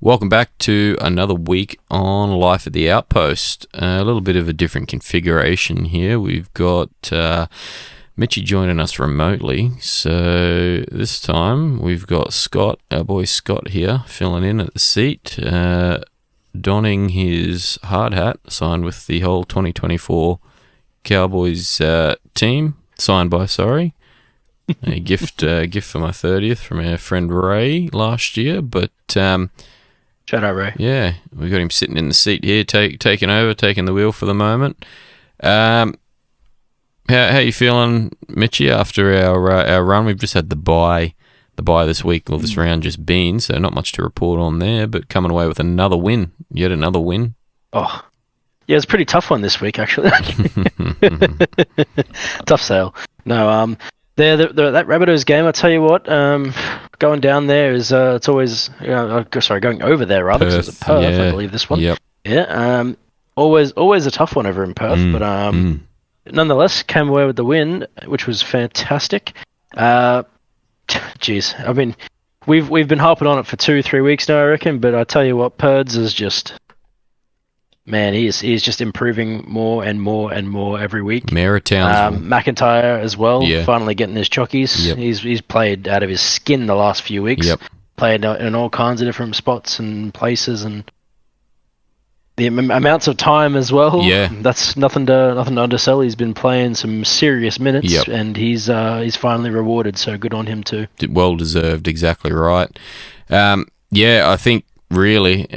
Welcome back to another week on Life at the Outpost. A little bit of a different configuration here. We've got Mitchie joining us remotely. So this time we've got Scott, our boy Scott here, filling in at the seat, donning his hard hat, signed with the whole 2024 Cowboys team. Signed by, a gift for my 30th from our friend Ray last year, but shout out, Ray. Yeah, we got him sitting in the seat here, taking the wheel for the moment. How you feeling, Mitchie, after our run? We've just had the bye this week, or this round just been, so not much to report on there, but coming away with yet another win. Oh, yeah, it's a pretty tough one this week, actually. Tough sale. No, that Rabbitohs game, I tell you what, going down there is it's always going over there rather, because it's at Perth, yeah. I believe this one. Yep. Yeah. Always a tough one over in Perth, but nonetheless came away with the win, which was fantastic. Geez, I mean, we've been harping on it for 2-3 weeks now, I reckon. But I tell you what, Purds is just. Man, he's just improving more and more and more every week. McIntyre as well, finally getting his chockies. Yep. He's played out of his skin the last few weeks. Yep. Played in all kinds of different spots and places, and the amounts of time as well. Yeah, that's nothing to undersell. He's been playing some serious minutes, and he's finally rewarded. So good on him too. Well deserved, exactly right. I think really.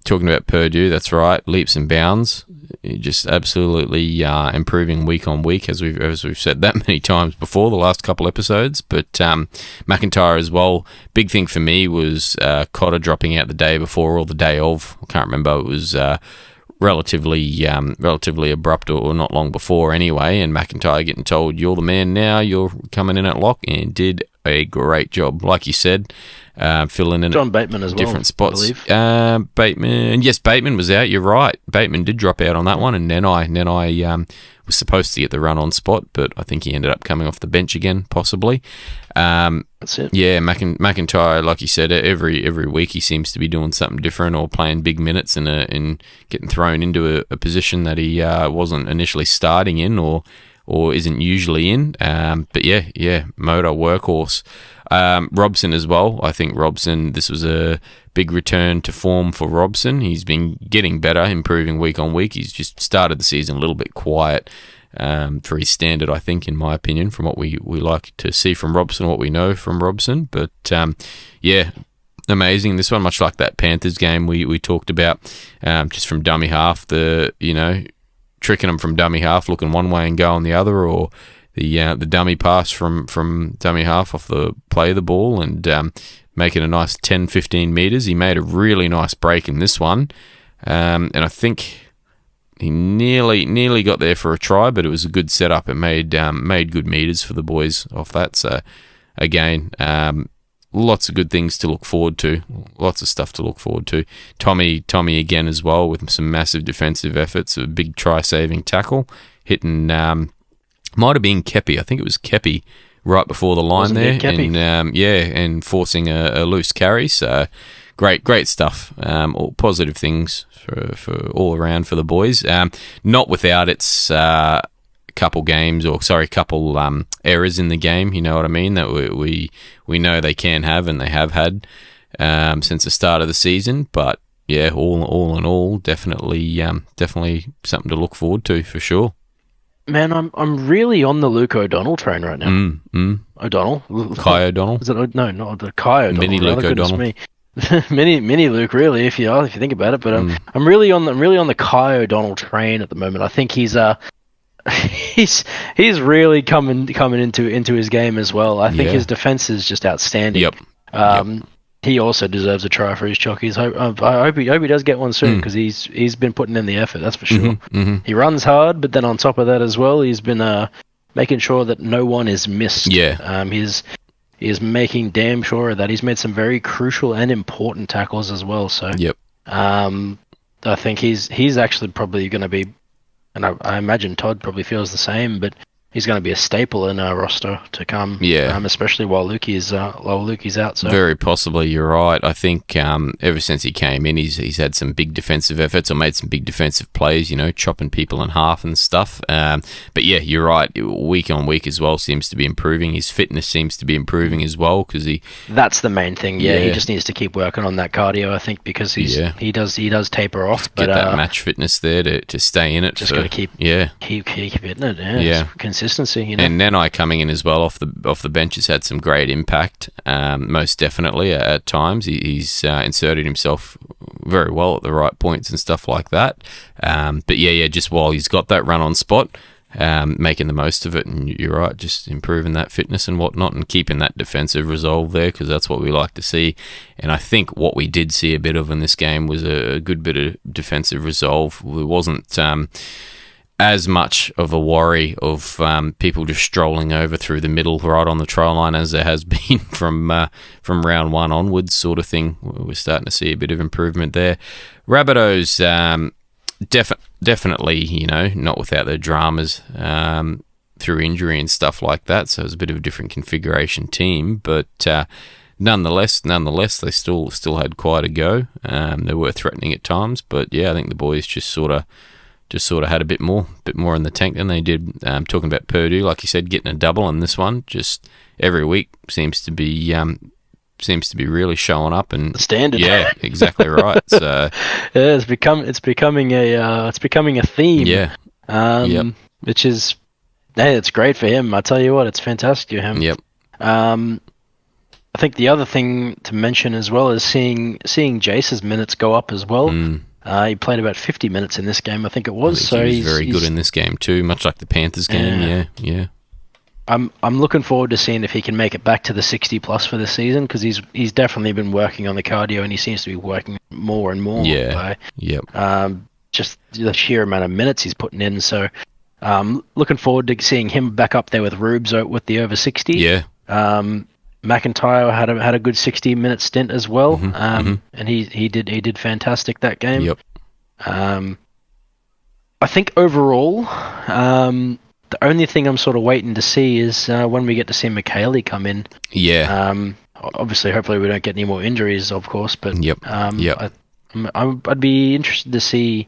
Talking about Purdue, that's right, leaps and bounds. Just absolutely improving week on week, as we've said that many times before the last couple episodes. But McIntyre as well. Big thing for me was Cotter dropping out the day before or the day of. I can't remember. It was relatively abrupt or not long before anyway. And McIntyre getting told, "You're the man now. You're coming in at lock," and did a great job, like you said. Filling in John Bateman as well, different spots. I Bateman was out. You're right. Bateman did drop out on that one, and Nenai was supposed to get the run on spot, but I think he ended up coming off the bench again, possibly. That's it. Yeah, McIntyre, like you said, every week he seems to be doing something different or playing big minutes and getting thrown into a position that he wasn't initially starting in or isn't usually in. But motor workhorse. Robson as well. I think Robson, this was a big return to form for Robson. He's been getting better, improving week on week. He's just started the season a little bit quiet for his standard, I think, in my opinion, from what we like to see from Robson, what we know from Robson. But amazing. This one, much like that Panthers game we talked about, just from dummy half, tricking them from dummy half, looking one way and going the other, or the dummy pass from dummy half off the play of the ball and making a nice 10-15 metres. He made a really nice break in this one, and I think he nearly got there for a try, but it was a good setup. It made good metres for the boys off that. So again, lots of good things to look forward to. Lots of stuff to look forward to. Tommy again as well with some massive defensive efforts. A big try-saving tackle. Hitting, might have been Kepi. I think it was Kepi right before the line there. And forcing a loose carry. So great stuff. All positive things for all around for the boys. Not without its couple errors in the game, you know what I mean, that we know they can have and they have had since the start of the season. But yeah, all in all, definitely something to look forward to for sure. Man, I'm really on the Luke O'Donnell train right now. O'Donnell, Kai O'Donnell. Is it? No, not the Kai O'Donnell. Mini Luke O'Donnell. Me. mini Luke, really, if you think about it. But I'm really on the Kai O'Donnell train at the moment. I think he's really coming into his game as well. I think his defense is just outstanding. Yep. He also deserves a try for his chockies. I hope he does get one soon, because he's been putting in the effort, that's for sure. He runs hard, but then on top of that as well, he's been making sure that no one is missed. He's making damn sure that he's made some very crucial and important tackles as well. So I think he's actually probably going to be, and I imagine Todd probably feels the same, but he's going to be a staple in our roster to come. Yeah. Especially while Lukey's out. So very possibly, you're right. I think ever since he came in, he's had some big defensive efforts or made some big defensive plays, chopping people in half and stuff. But yeah, you're right. Week on week as well seems to be improving. His fitness seems to be improving as well because that's the main thing. Yeah, he just needs to keep working on that cardio, I think, because he does taper off. But get that match fitness there to stay in it. Just got to keep hitting it. Yeah. Consistency. And Nanai coming in as well off the bench has had some great impact. Most definitely at times he's inserted himself very well at the right points and stuff like that. But just while he's got that run on spot, making the most of it, and you're right, just improving that fitness and whatnot, and keeping that defensive resolve there, because that's what we like to see. And I think what we did see a bit of in this game was a good bit of defensive resolve. It wasn't as much of a worry of people just strolling over through the middle right on the try line as there has been from round one onwards, sort of thing. We're starting to see a bit of improvement there. Rabbitohs, definitely, not without their dramas through injury and stuff like that, so it was a bit of a different configuration team, but nonetheless, they still had quite a go. They were threatening at times, but yeah, I think the boys just sort of had a bit more in the tank than they did. Talking about Purdue, like you said, getting a double in this one, just every week seems to be really showing up, and the standard. Yeah, exactly right. So yeah, it's becoming a theme. Yeah. Which is, hey, it's great for him. I tell you what, it's fantastic for him. Yep. I think the other thing to mention as well is seeing Jace's minutes go up as well. He played about 50 minutes in this game, I think it was. He's very good in this game too, much like the Panthers game. Yeah. I'm looking forward to seeing if he can make it back to the 60 plus for the season, because he's definitely been working on the cardio, and he seems to be working more and more. Yeah. Just the sheer amount of minutes he's putting in. So looking forward to seeing him back up there with Rubes with the over 60. Yeah. McIntyre had a good 60-minute stint as well, and he did fantastic that game. Yep. I think overall, the only thing I'm sort of waiting to see is when we get to see McHaley come in. Yeah. Obviously, hopefully we don't get any more injuries, of course. But Yep. I'd be interested to see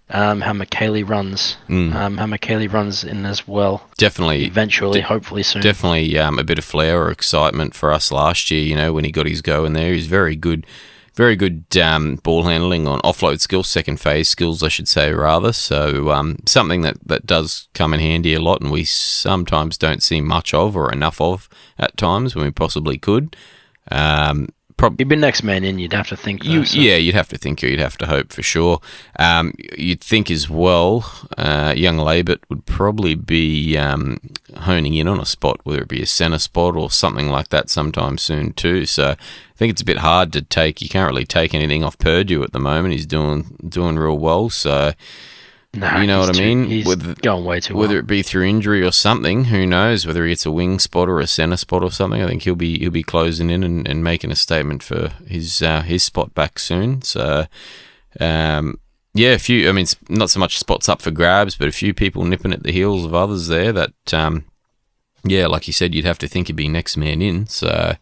how McHaley runs. How McHaley runs in as well. Definitely. Eventually, hopefully soon. Definitely a bit of flair or excitement for us last year, when he got his go in there. He's very good ball handling on offload skills, second phase skills, I should say, rather. So something that does come in handy a lot, and we sometimes don't see much of or enough of at times when we possibly could. He'd be next man in, you'd have to think. Yeah, you'd have to think, or you'd have to hope for sure. You'd think as well, young Labert would probably be honing in on a spot, whether it be a centre spot or something like that sometime soon too. So I think it's a bit hard to take. You can't really take anything off Purdue at the moment. He's doing real well, so... No, you know what I mean? He's going way too well. Whether it be through injury or something, who knows? Whether he gets a wing spot or a centre spot or something, I think he'll be closing in and making a statement for his spot back soon. So, a few. I mean, it's not so much spots up for grabs, but a few people nipping at the heels of others there. That, like you said, you'd have to think he'd be next man in. So,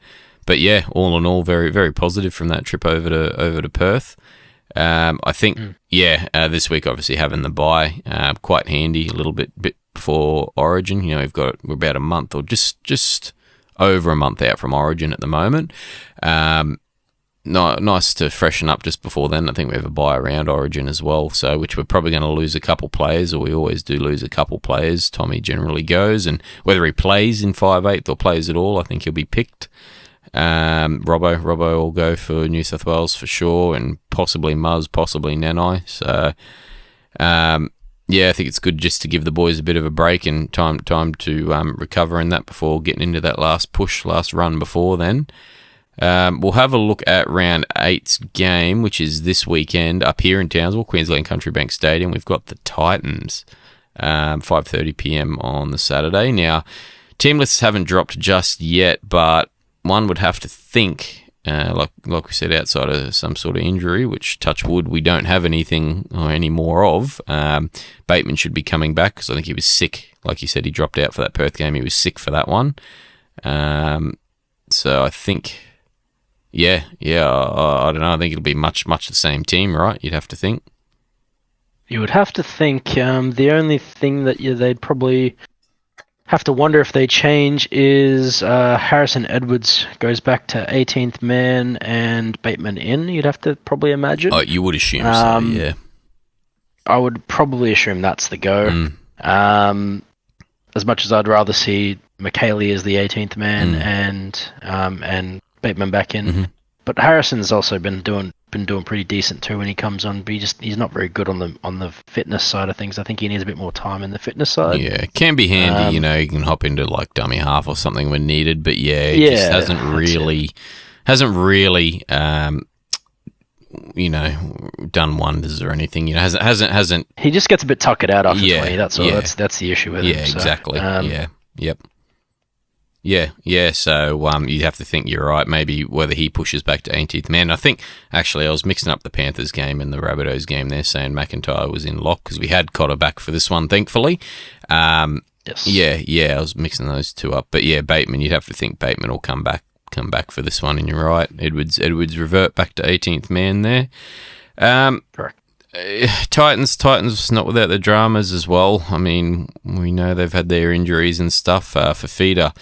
but yeah, all in all, very very positive from that trip over to Perth. I think, this week obviously having the bye, quite handy. A little bit before Origin. We're about a month or just over a month out from Origin at the moment. Nice to freshen up just before then. I think we have a bye around Origin as well, so which we're probably going to lose a couple players, or we always do lose a couple players. Tommy generally goes, and whether he plays in 5/8 or plays at all, I think he'll be picked. Robbo will go for New South Wales for sure, and possibly Muzz, possibly Nanai. So, I think it's good just to give the boys a bit of a break and time to recover in that before getting into that last run before then. We'll have a look at round 8's game, which is this weekend up here in Townsville, Queensland Country Bank Stadium. We've got the Titans, 5:30 p.m. on the Saturday. Now, team lists haven't dropped just yet, but one would have to think like we said, outside of some sort of injury, which, touch wood, we don't have anything or any more of. Bateman should be coming back because I think he was sick. Like you said, he dropped out for that Perth game. He was sick for that one. So I think, I don't know. I think it'll be much the same team, right? You'd have to think. You would have to think. The only thing that they'd probably have to wonder if they change is Harrison Edwards goes back to 18th man and Bateman in. You'd have to probably imagine. Oh, you would assume so, yeah. I would probably assume that's the go. As much as I'd rather see McKaylee as the 18th man and Bateman back in, but Harrison's also been doing pretty decent too when he comes on. But he's not very good on the fitness side of things. I think he needs a bit more time in the fitness side. Yeah, it can be handy. You can hop into like dummy half or something when needed. But it just hasn't really done wonders or anything. Hasn't. He just gets a bit tuckered out after 20. That's all. That's the issue with him. Yeah, exactly. Yep. Yeah. So you'd have to think you're right. Maybe whether he pushes back to 18th man. I think actually I was mixing up the Panthers game and the Rabbitohs game there, saying McIntyre was in lock because we had Cotter back for this one, thankfully. Yes. Yeah. I was mixing those two up, but Bateman. You'd have to think Bateman will come back for this one, and you're right. Edwards revert back to 18th man there. Correct. Titans not without the dramas as well. I mean, we know they've had their injuries and stuff. For Feeder,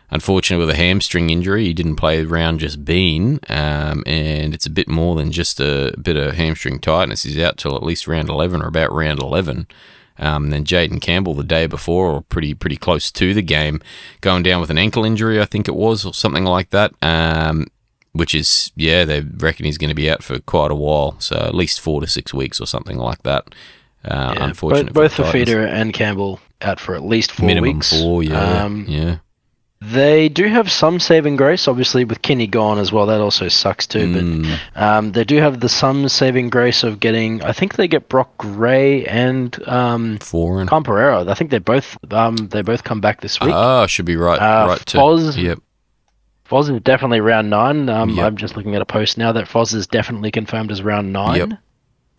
unfortunately, with a hamstring injury, he didn't play the round just been, and it's a bit more than just a bit of hamstring tightness. He's out till at least round 11 or about round 11. Then Jaden Campbell the day before, or pretty close to the game, going down with an ankle injury, I think it was, or something like that. Which is, they reckon he's going to be out for quite a while, so at least 4 to 6 weeks or something like that. Unfortunately, both for Feeder and Campbell out for at least 4 minimum weeks. 4, yeah. They do have some saving grace, obviously, with Kinney gone as well. That also sucks too. But they do have some saving grace of getting. I think they get Brock Gray and Foreign Camperero. I think they both come back this week. Should be right too. Foz, yep. Foz is definitely round 9. I'm just looking at a post now that Foz is definitely confirmed as round 9.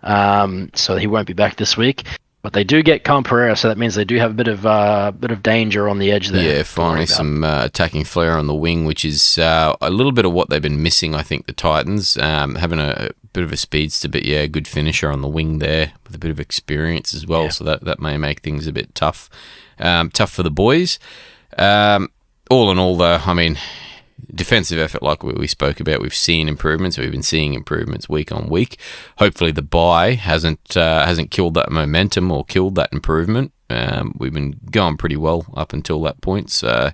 Yep. So he won't be back this week. But they do get Camperero, so that means they do have a bit of danger on the edge there. Yeah, finally some attacking flair on the wing, which is a little bit of what they've been missing, I think, the Titans. Having a bit of a speedster, but a good finisher on the wing there with a bit of experience as well, so that may make things a bit tough. Tough for the boys. All in all, though, I mean, defensive effort, like we spoke about, we've seen improvements. We've been seeing improvements week on week. Hopefully the bye hasn't killed that momentum or killed that improvement. We've been going pretty well up until that point. So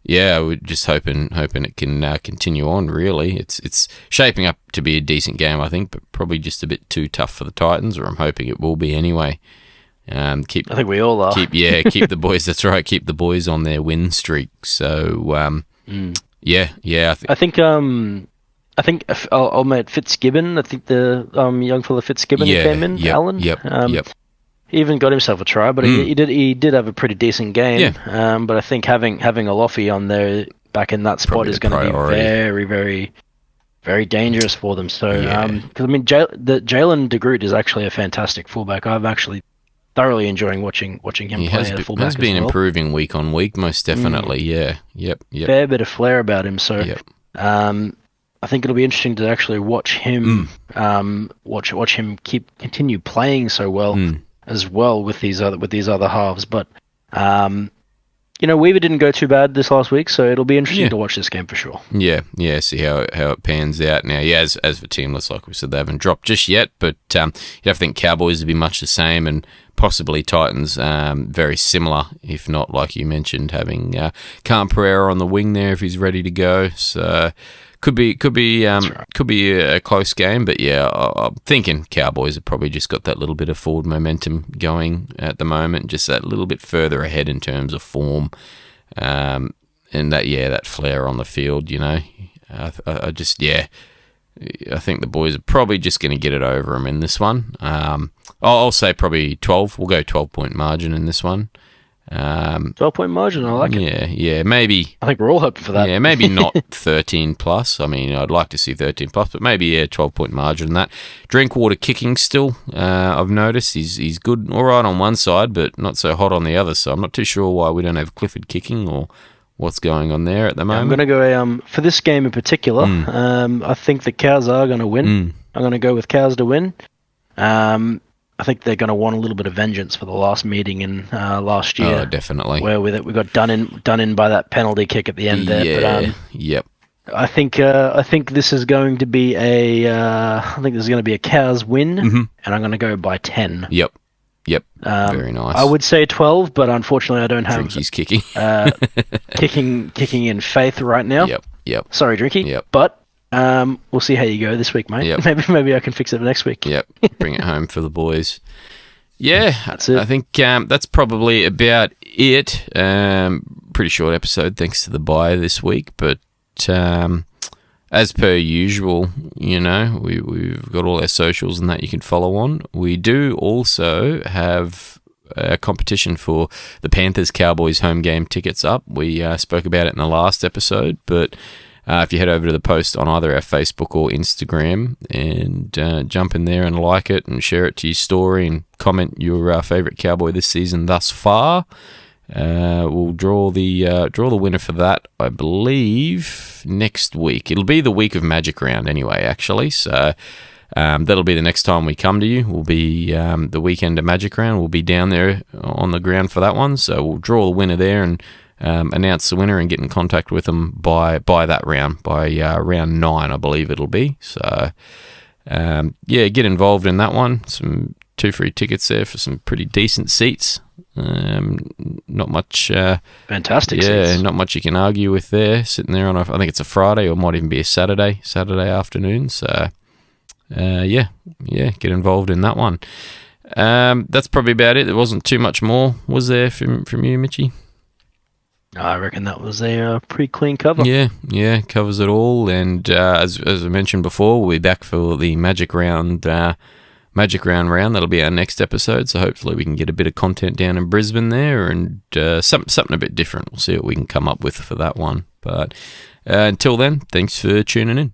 we're just hoping it can continue on. Really, it's shaping up to be a decent game, I think, but probably just a bit too tough for the Titans, or I'm hoping it will be anyway. I think we all are. Keep the boys. That's right. Keep the boys on their win streak. So. I think I'll mate Fitzgibbon. I think the young fella Fitzgibbon came in. Alan. Yep. He even got himself a try, but he did have a pretty decent game. But I think having a Loffy on there back in that spot probably is going to be very, very, very dangerous for them. So because Jalen de Groot is actually a fantastic fullback. I'm actually thoroughly enjoying watching him play at fullback. He has been improving week on week, most definitely. Yep. Fair bit of flair about him. So I think it'll be interesting to actually watch him, watch him continue playing so well as well with these other halves. But Weaver didn't go too bad this last week, so it'll be interesting to watch this game for sure. Yeah. See how it pans out now. Yeah, as for teamless, like we said, they haven't dropped just yet, but you'd have to think Cowboys would be much the same, and possibly Titans very similar, if not, like you mentioned, having Camperero on the wing there if he's ready to go. So could be a close game, but I'm thinking Cowboys have probably just got that little bit of forward momentum going at the moment, just that little bit further ahead in terms of form, and that flair on the field. I think the boys are probably just going to get it over them in this one. I'll say probably 12. We'll go 12-point margin in this one. 12-point margin. I like it. Yeah, maybe. I think we're all hoping for that. Yeah, maybe not 13 plus. I mean, I'd like to see 13 plus, but maybe 12-point margin. That Drinkwater kicking still. I've noticed he's good, all right on one side, but not so hot on the other. So I'm not too sure why we don't have Clifford kicking or what's going on there at the moment. I'm going to go for this game in particular. I think the Cows are going to win. I'm going to go with Cows to win. I think they're going to want a little bit of vengeance for the last meeting in last year. Oh, definitely. Where we got done in by that penalty kick at the end there. Yeah. But, yep. I think this is going to be a Cows win, and I'm going to go by 10. Yep. Very nice. I would say 12, but unfortunately I don't have Drinky's kicking. kicking in faith right now. Yep. Sorry, Drinky. Yep. But we'll see how you go this week, mate. Yep. Maybe I can fix it next week. Yep. Bring it home for the boys. Yeah, that's it. I think that's probably about it. Pretty short episode, thanks to the bye this week. But as per usual, we've got all our socials and that you can follow on. We do also have a competition for the Panthers Cowboys home game tickets up. We spoke about it in the last episode, but if you head over to the post on either our Facebook or Instagram and jump in there and like it and share it to your story and comment your favourite Cowboy this season thus far, we'll draw the winner for that, I believe, next week. It'll be the week of Magic Round anyway, actually. So that'll be the next time we come to you. Will be the weekend of Magic Round. We'll be down there on the ground for that one. So we'll draw the winner there and announce the winner and get in contact with them by that round, by round 9, I believe it'll be. So get involved in that one. Some 2 free tickets there for some pretty decent seats. Not much. Fantastic. Yeah, seats. Not much you can argue with there. Sitting there on I think it's a Friday or might even be a Saturday afternoon. So get involved in that one. That's probably about it. There wasn't too much more, was there, from you, Mitchie? I reckon that was a pretty clean cover. Yeah, covers it all. And as I mentioned before, we'll be back for the Magic Round round. That'll be our next episode. So hopefully we can get a bit of content down in Brisbane there and something a bit different. We'll see what we can come up with for that one. But until then, thanks for tuning in.